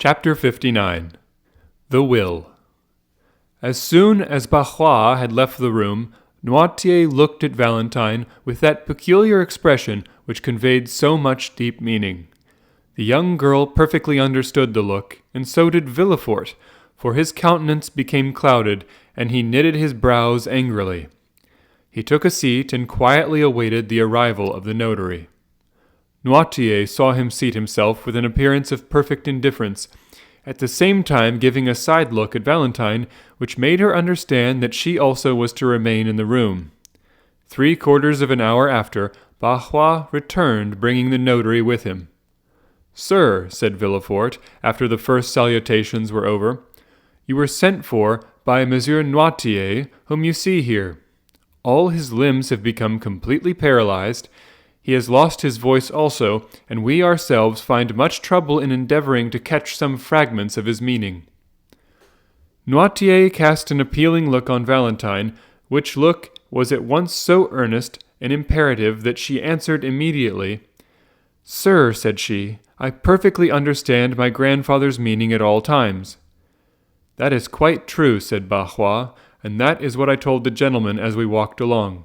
Chapter 59. The Will. As soon as Barrois had left the room, Noirtier looked at Valentine with that peculiar expression which conveyed so much deep meaning. The young girl perfectly understood the look, and so did Villefort, for his countenance became clouded, and he knitted his brows angrily. He took a seat and quietly awaited the arrival of the notary. Noirtier saw him seat himself with an appearance of perfect indifference, at the same time giving a side look at Valentine, which made her understand that she also was to remain in the room. 3/4 of an hour after, Barrois returned, bringing the notary with him. "Sir," said Villefort, after the first salutations were over, "you were sent for by Monsieur Noirtier, whom you see here. All his limbs have become completely paralyzed. He has lost his voice also, and we ourselves find much trouble in endeavoring to catch some fragments of his meaning." Noirtier cast an appealing look on Valentine, which look was at once so earnest and imperative that she answered immediately. "Sir," said she, "I perfectly understand my grandfather's meaning at all times." "That is quite true," said Barrois, "and that is what I told the gentleman as we walked along."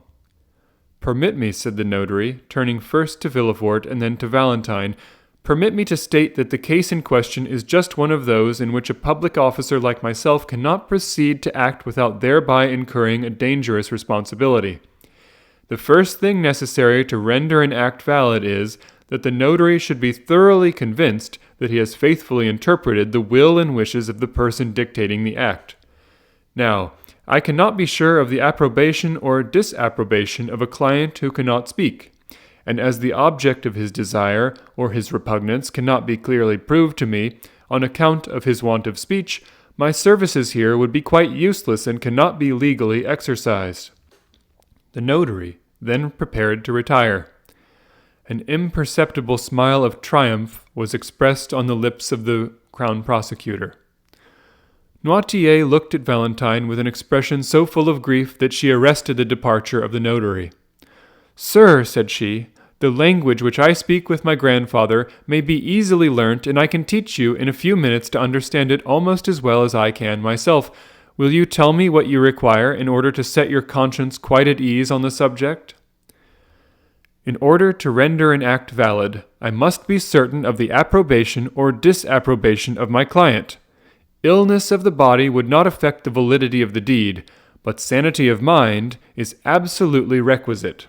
"Permit me," said the notary, turning first to Villefort and then to Valentine, "permit me to state that the case in question is just one of those in which a public officer like myself cannot proceed to act without thereby incurring a dangerous responsibility. The first thing necessary to render an act valid is that the notary should be thoroughly convinced that he has faithfully interpreted the will and wishes of the person dictating the act. Now, I cannot be sure of the approbation or disapprobation of a client who cannot speak, and as the object of his desire or his repugnance cannot be clearly proved to me on account of his want of speech, my services here would be quite useless and cannot be legally exercised." The notary then prepared to retire. An imperceptible smile of triumph was expressed on the lips of the crown prosecutor. Noirtier looked at Valentine with an expression so full of grief that she arrested the departure of the notary. "Sir," said she, "the language which I speak with my grandfather may be easily learnt, and I can teach you in a few minutes to understand it almost as well as I can myself. Will you tell me what you require in order to set your conscience quite at ease on the subject?" "In order to render an act valid, I must be certain of the approbation or disapprobation of my client. Illness of the body would not affect the validity of the deed, but sanity of mind is absolutely requisite."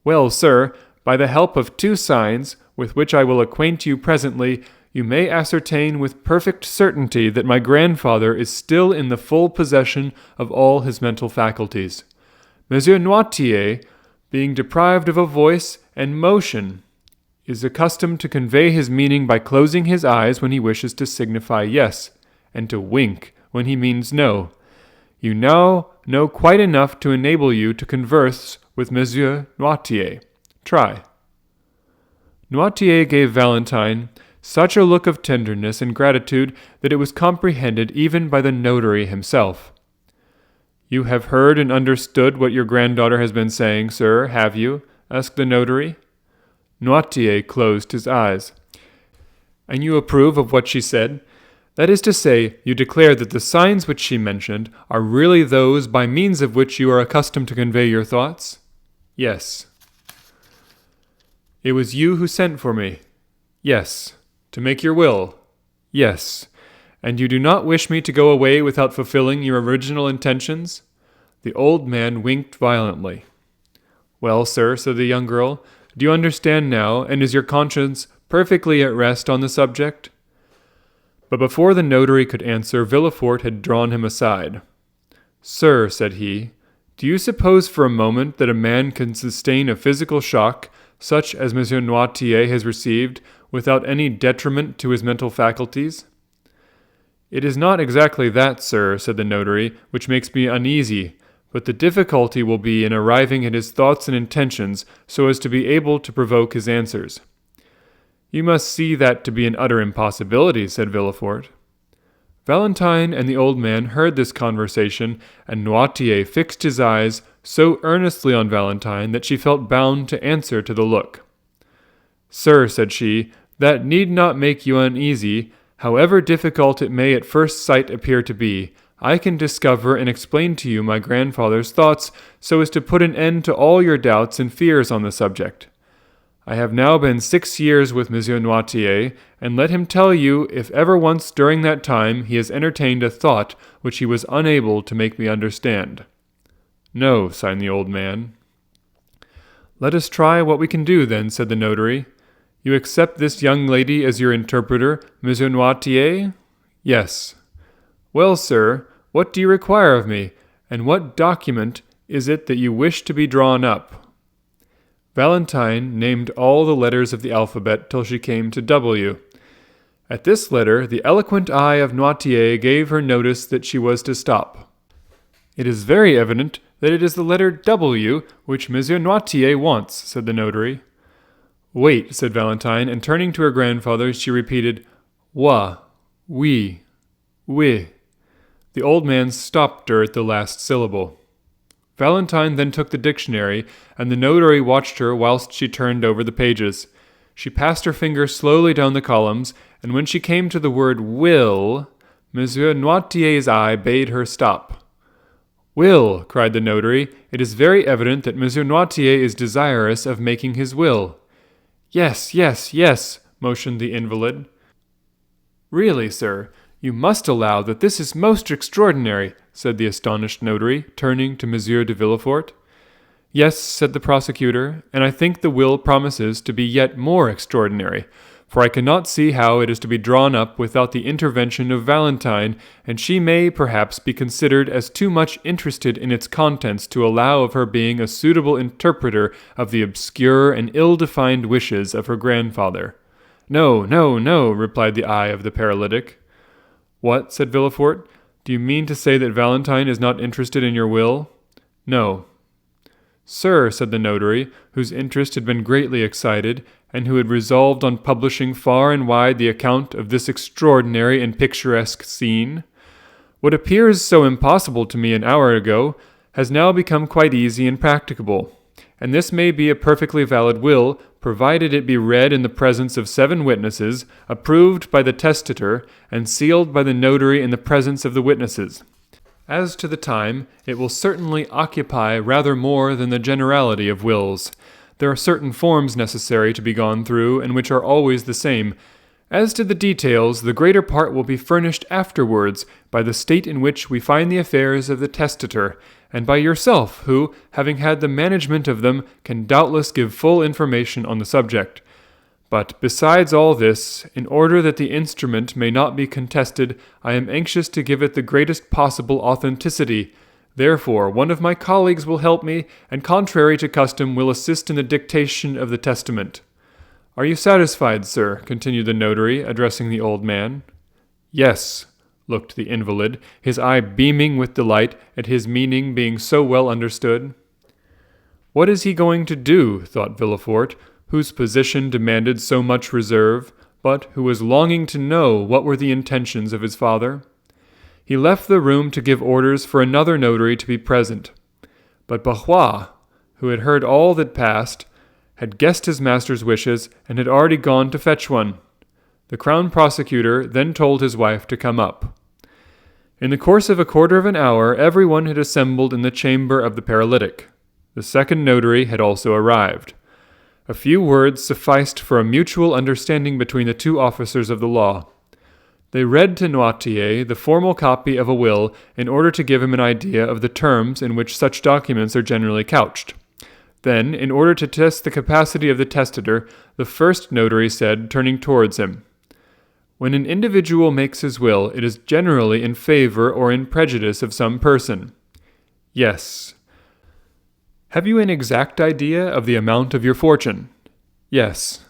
"Well, sir, by the help of 2 signs, with which I will acquaint you presently, you may ascertain with perfect certainty that my grandfather is still in the full possession of all his mental faculties. Monsieur Noirtier, being deprived of a voice and motion, is accustomed to convey his meaning by closing his eyes when he wishes to signify yes, and to wink when he means no. You now know quite enough to enable you to converse with Monsieur Noirtier. Try." Noirtier gave Valentine such a look of tenderness and gratitude that it was comprehended even by the notary himself. "You have heard and understood what your granddaughter has been saying, sir, have you?" asked the notary. Noirtier closed his eyes. "And you approve of what she said? That is to say, you declare that the signs which she mentioned are really those by means of which you are accustomed to convey your thoughts?" "Yes." "It was you who sent for me?" "Yes." "To make your will?" "Yes." "And you do not wish me to go away without fulfilling your original intentions?" The old man winked violently. "Well, sir," said the young girl, "do you understand now, and is your conscience perfectly at rest on the subject?" But before the notary could answer, Villefort had drawn him aside. "Sir," said he, "do you suppose for a moment that a man can sustain a physical shock, such as Monsieur Noirtier has received, without any detriment to his mental faculties?" "It is not exactly that, sir," said the notary, "which makes me uneasy, but the difficulty will be in arriving at his thoughts and intentions so as to be able to provoke his answers." "You must see that to be an utter impossibility," said Villefort. Valentine and the old man heard this conversation, and Noirtier fixed his eyes so earnestly on Valentine that she felt bound to answer to the look. "Sir," said she, "that need not make you uneasy. However difficult it may at first sight appear to be, I can discover and explain to you my grandfather's thoughts so as to put an end to all your doubts and fears on the subject. I have now been 6 years with Monsieur Noirtier, and let him tell you if ever once during that time he has entertained a thought which he was unable to make me understand." "No," sighed the old man. "Let us try what we can do, then," said the notary. "You accept this young lady as your interpreter, Monsieur Noirtier?" "Yes." "Well, sir, what do you require of me, and what document is it that you wish to be drawn up?" Valentine named all the letters of the alphabet till she came to W. At this letter, the eloquent eye of Noirtier gave her notice that she was to stop. "It is very evident that it is the letter W which Monsieur Noirtier wants," said the notary. "Wait," said Valentine, and turning to her grandfather, she repeated, "Wa, oui, oui." The old man stopped her at the last syllable. Valentine then took the dictionary, and the notary watched her whilst she turned over the pages. She passed her finger slowly down the columns, and when she came to the word will, Monsieur Noirtier's eye bade her stop. "Will," cried the notary, "it is very evident that Monsieur Noirtier is desirous of making his will." "Yes, yes, yes," motioned the invalid. "Really, sir, you must allow that this is most extraordinary," said the astonished notary, turning to Monsieur de Villefort. "Yes," said the prosecutor, "and I think the will promises to be yet more extraordinary, for I cannot see how it is to be drawn up without the intervention of Valentine, and she may, perhaps, be considered as too much interested in its contents to allow of her being a suitable interpreter of the obscure and ill-defined wishes of her grandfather." "No, no, no," replied the eye of the paralytic. "What?" said Villefort. "Do you mean to say that Valentine is not interested in your will?" "No." "Sir," said the notary, whose interest had been greatly excited, and who had resolved on publishing far and wide the account of this extraordinary and picturesque scene, "what appears so impossible to me an hour ago has now become quite easy and practicable, and this may be a perfectly valid will, provided it be read in the presence of 7 witnesses, approved by the testator, and sealed by the notary in the presence of the witnesses. As to the time, it will certainly occupy rather more than the generality of wills. There are certain forms necessary to be gone through, and which are always the same. As to the details, the greater part will be furnished afterwards by the state in which we find the affairs of the testator, and by yourself, who, having had the management of them, can doubtless give full information on the subject. But besides all this, in order that the instrument may not be contested, I am anxious to give it the greatest possible authenticity. Therefore, one of my colleagues will help me, and contrary to custom will assist in the dictation of the testament. Are you satisfied, sir?" continued the notary, addressing the old man. "Yes," looked the invalid, his eye beaming with delight at his meaning being so well understood. "What is he going to do?" thought Villefort, whose position demanded so much reserve, but who was longing to know what were the intentions of his father. He left the room to give orders for another notary to be present. But Barrois, who had heard all that passed, had guessed his master's wishes, and had already gone to fetch one. The crown prosecutor then told his wife to come up. In the course of a quarter of an hour, everyone had assembled in the chamber of the paralytic. The second notary had also arrived. A few words sufficed for a mutual understanding between the 2 officers of the law. They read to Noirtier the formal copy of a will in order to give him an idea of the terms in which such documents are generally couched. Then, in order to test the capacity of the testator, the first notary said, turning towards him, "When an individual makes his will, it is generally in favor or in prejudice of some person." "Yes." "Have you an exact idea of the amount of your fortune?" "Yes."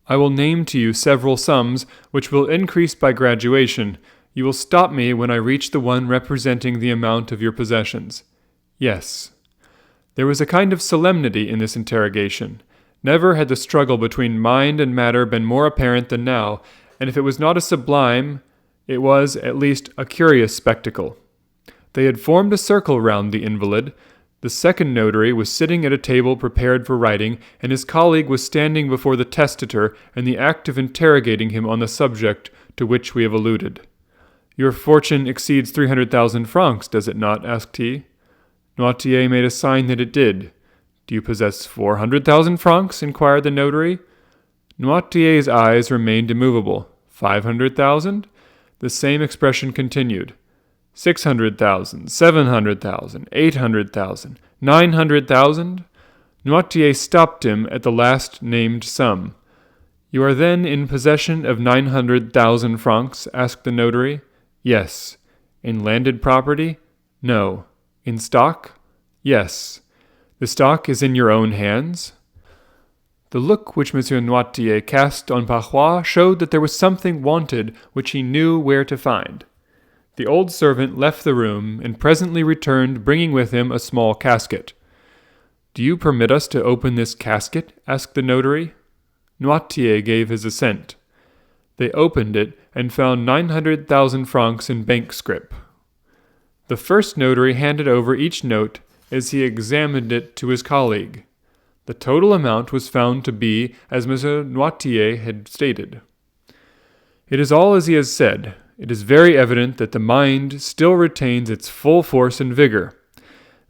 "I will name to you several sums, which will increase by graduation. You will stop me when I reach the one representing the amount of your possessions." "Yes." There was a kind of solemnity in this interrogation. Never had the struggle between mind and matter been more apparent than now, and if it was not a sublime, it was, at least, a curious spectacle. They had formed a circle round the invalid. The second notary was sitting at a table prepared for writing, and his colleague was standing before the testator in the act of interrogating him on the subject to which we have alluded. "Your fortune exceeds 300,000 francs, does it not?" asked he. Noirtier made a sign that it did. "Do you possess 400,000 francs?" inquired the notary. Noirtier's eyes remained immovable. 500,000? The same expression continued. 600,000, 700,000, 800,000, 900,000? Noirtier stopped him at the last named sum. "You are then in possession of 900,000 francs?" asked the notary. "Yes." "In landed property?" "No." "In stock?" "Yes." "The stock is in your own hands?" The look which M. Noirtier cast on Parrois showed that there was something wanted which he knew where to find. The old servant left the room, and presently returned, bringing with him a small casket. "Do you permit us to open this casket?" asked the notary. Noirtier gave his assent. They opened it, and found 900,000 francs in bank scrip. The first notary handed over each note as he examined it to his colleague. The total amount was found to be as M. Noirtier had stated. "It is all as he has said. It is very evident that the mind still retains its full force and vigor."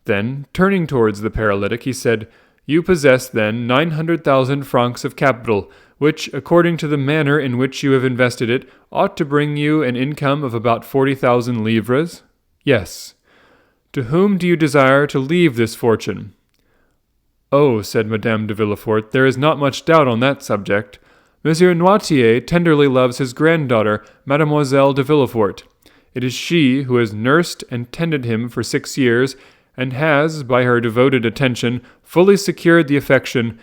Then, turning towards the paralytic, he said, "You possess, then, 900,000 francs of capital, which, according to the manner in which you have invested it, ought to bring you an income of about 40,000 livres?" "Yes." "To whom do you desire to leave this fortune?" "Oh," said Madame de Villefort, "there is not much doubt on that subject. Monsieur Noirtier tenderly loves his granddaughter, Mademoiselle de Villefort. It is she who has nursed and tended him for 6 years, and has, by her devoted attention, fully secured the affection,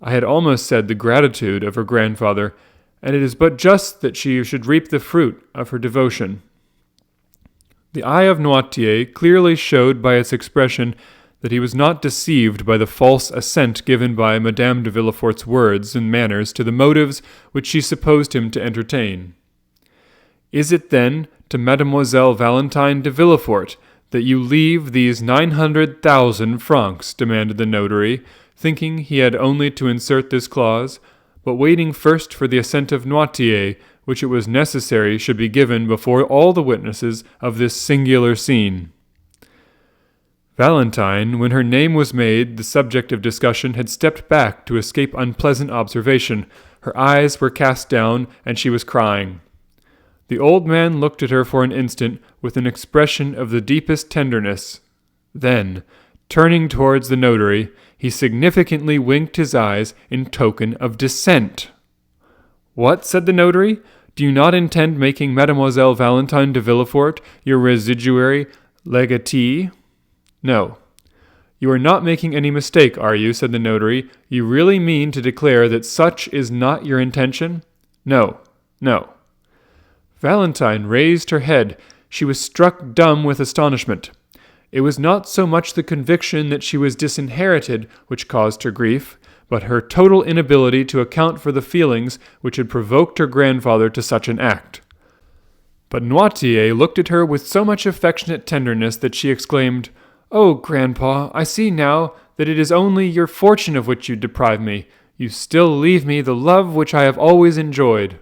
I had almost said the gratitude, of her grandfather, and it is but just that she should reap the fruit of her devotion." The eye of Noirtier clearly showed by its expression that he was not deceived by the false assent given by Madame de Villefort's words and manners to the motives which she supposed him to entertain. "Is it, then, to Mademoiselle Valentine de Villefort that you leave these 900,000 francs?" demanded the notary, thinking he had only to insert this clause, but waiting first for the assent of Noirtier, which it was necessary should be given before all the witnesses of this singular scene. Valentine, when her name was made the subject of discussion, had stepped back to escape unpleasant observation. Her eyes were cast down, and she was crying. The old man looked at her for an instant with an expression of the deepest tenderness. Then, turning towards the notary, he significantly winked his eyes in token of dissent. "What?" said the notary. "Do you not intend making Mademoiselle Valentine de Villefort your residuary legatee?" "No." "You are not making any mistake, are you?" said the notary. "You really mean to declare that such is not your intention?" "No, no." Valentine raised her head. She was struck dumb with astonishment. It was not so much the conviction that she was disinherited which caused her grief, but her total inability to account for the feelings which had provoked her grandfather to such an act. But Noirtier looked at her with so much affectionate tenderness that she exclaimed, "Oh, Grandpa, I see now that it is only your fortune of which you deprive me. You still leave me the love which I have always enjoyed."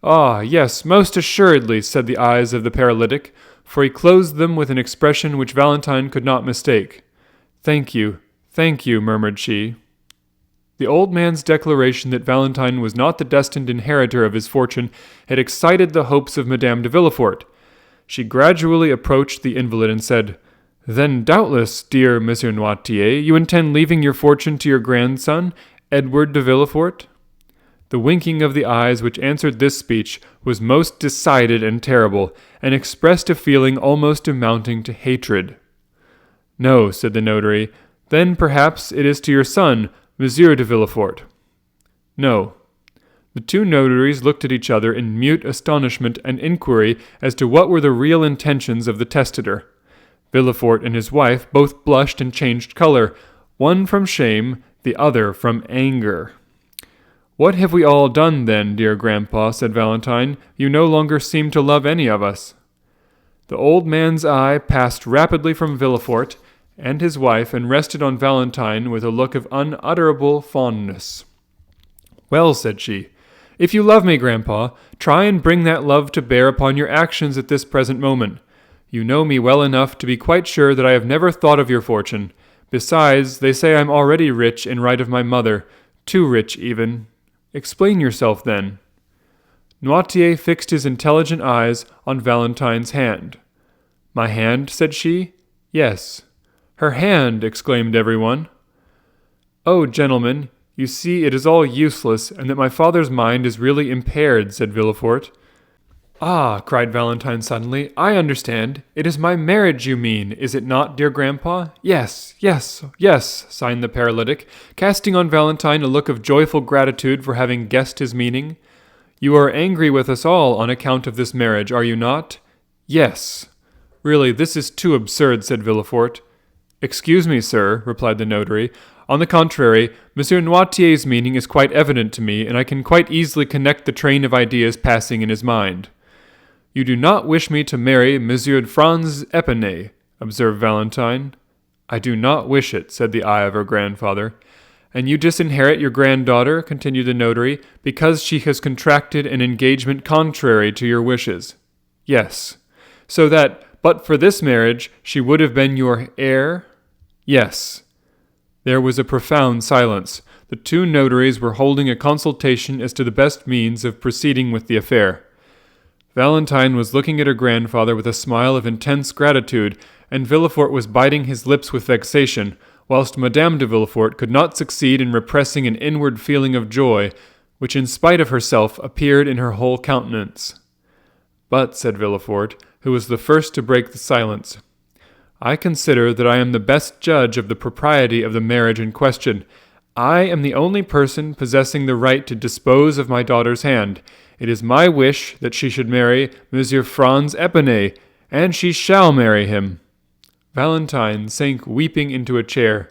"Ah, yes, most assuredly," said the eyes of the paralytic, for he closed them with an expression which Valentine could not mistake. Thank you," murmured she. The old man's declaration that Valentine was not the destined inheritor of his fortune had excited the hopes of Madame de Villefort. She gradually approached the invalid and said, "Then, doubtless, dear Monsieur Noirtier, you intend leaving your fortune to your grandson, Edward de Villefort?" The winking of the eyes which answered this speech was most decided and terrible, and expressed a feeling almost amounting to hatred. "No," said the notary. "Then perhaps it is to your son, Monsieur de Villefort." "No." The two notaries looked at each other in mute astonishment and inquiry as to what were the real intentions of the testator. Villefort and his wife both blushed and changed color, one from shame, the other from anger. "What have we all done, then, dear Grandpa?" said Valentine. "You no longer seem to love any of us." The old man's eye passed rapidly from Villefort, and his wife, and rested on Valentine with a look of unutterable fondness. "Well," said she, "if you love me, Grandpa, try and bring that love to bear upon your actions at this present moment. You know me well enough to be quite sure that I have never thought of your fortune. Besides, they say I am already rich in right of my mother, too rich even. Explain yourself, then." Noirtier fixed his intelligent eyes on Valentine's hand. "My hand?" said she. "Yes." "Her hand!" exclaimed everyone. "Oh, gentlemen, you see it is all useless, and that my father's mind is really impaired," said Villefort. "Ah," cried Valentine suddenly, "I understand. It is my marriage you mean, is it not, dear Grandpa?" "Yes, yes, yes," signed the paralytic, casting on Valentine a look of joyful gratitude for having guessed his meaning. "You are angry with us all on account of this marriage, are you not?" "Yes." "Really, this is too absurd," said Villefort. "Excuse me, sir," replied the notary. "On the contrary, Monsieur Noirtier's meaning is quite evident to me, and I can quite easily connect the train of ideas passing in his mind." "You do not wish me to marry Monsieur Franz Epinay," observed Valentine. "I do not wish it," said the eye of her grandfather. "And you disinherit your granddaughter," continued the notary, "because she has contracted an engagement contrary to your wishes." "Yes." "So that, but for this marriage, she would have been your heir?" "Yes." There was a profound silence. The two notaries were holding a consultation as to the best means of proceeding with the affair. Valentine was looking at her grandfather with a smile of intense gratitude, and Villefort was biting his lips with vexation, whilst Madame de Villefort could not succeed in repressing an inward feeling of joy, which in spite of herself appeared in her whole countenance. "But," said Villefort, who was the first to break the silence, "I consider that I am the best judge of the propriety of the marriage in question. I am the only person possessing the right to dispose of my daughter's hand. It is my wish that she should marry Monsieur Franz Epinay, and she shall marry him." Valentine sank weeping into a chair.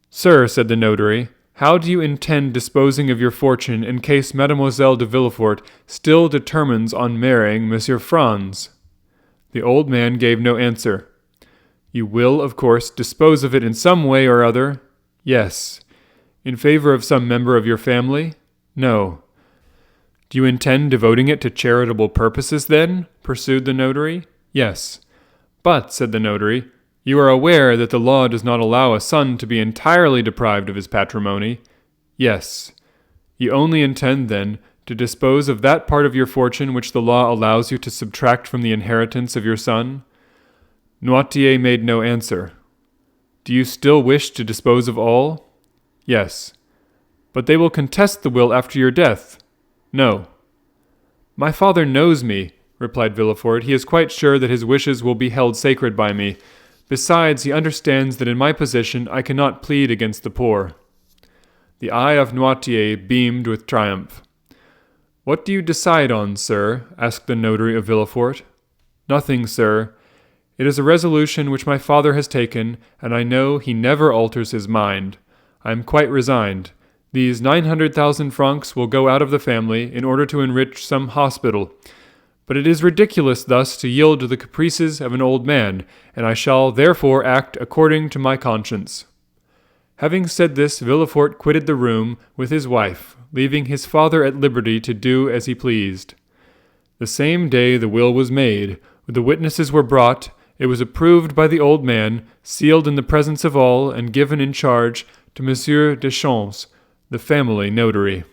"Sir," said the notary, "how do you intend disposing of your fortune in case Mademoiselle de Villefort still determines on marrying Monsieur Franz?" The old man gave no answer. "You will, of course, dispose of it in some way or other?" "Yes." "In favor of some member of your family?" "No." "Do you intend devoting it to charitable purposes, then?" pursued the notary. "Yes." "But," said the notary, "you are aware that the law does not allow a son to be entirely deprived of his patrimony?" "Yes." "You only intend, then, to dispose of that part of your fortune which the law allows you to subtract from the inheritance of your son?" Noirtier made no answer. "Do you still wish to dispose of all?" "Yes." "But they will contest the will after your death?" "No." "My father knows me," replied Villefort. "He is quite sure that his wishes will be held sacred by me. Besides, he understands that in my position I cannot plead against the poor." The eye of Noirtier beamed with triumph. "What do you decide on, sir?" asked the notary of Villefort. "Nothing, sir. It is a resolution which my father has taken, and I know he never alters his mind. I am quite resigned. These 900,000 francs will go out of the family in order to enrich some hospital. But it is ridiculous thus to yield to the caprices of an old man, and I shall therefore act according to my conscience." Having said this, Villefort quitted the room with his wife, leaving his father at liberty to do as he pleased. The same day the will was made. The witnesses were brought. It was approved by the old man, sealed in the presence of all, and given in charge to Monsieur Deschamps, the family notary.